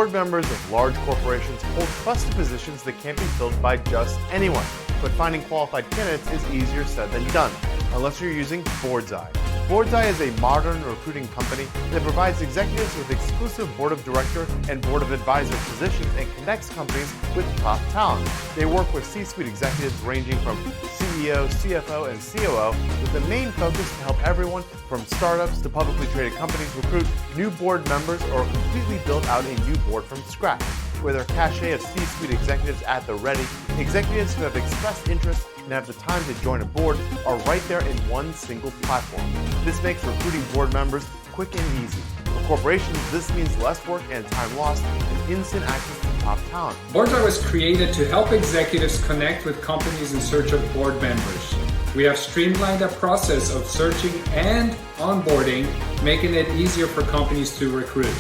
Board members of large corporations hold trusted positions that can't be filled by just anyone. But finding qualified candidates is easier said than done, unless you're using Boardsi. Boardsi is a modern recruiting company that provides executives with exclusive board of director and board of advisor positions and connects companies with top talent. They work with C-suite executives ranging from CEO, CFO, and COO, with the main focus to help everyone from startups to publicly traded companies recruit new board members or completely build out a new board from scratch. With their cachet of C-suite executives at the ready, executives who have expressed interest and have the time to join a board are right there in one single platform. This makes recruiting board members quick and easy. For corporations, this means less work and time lost and instant access to top talent. Boardsi was created to help executives connect with companies in search of board members. We have streamlined the process of searching and onboarding, making it easier for companies to recruit.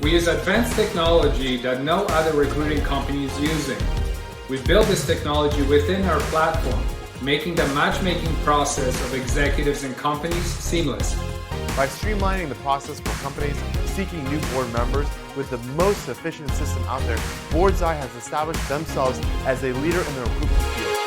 We use advanced technology that no other recruiting company is using. We built this technology within our platform, making the matchmaking process of executives and companies seamless. By streamlining the process for companies seeking new board members with the most efficient system out there, Boardsi has established themselves as a leader in the recruitment field.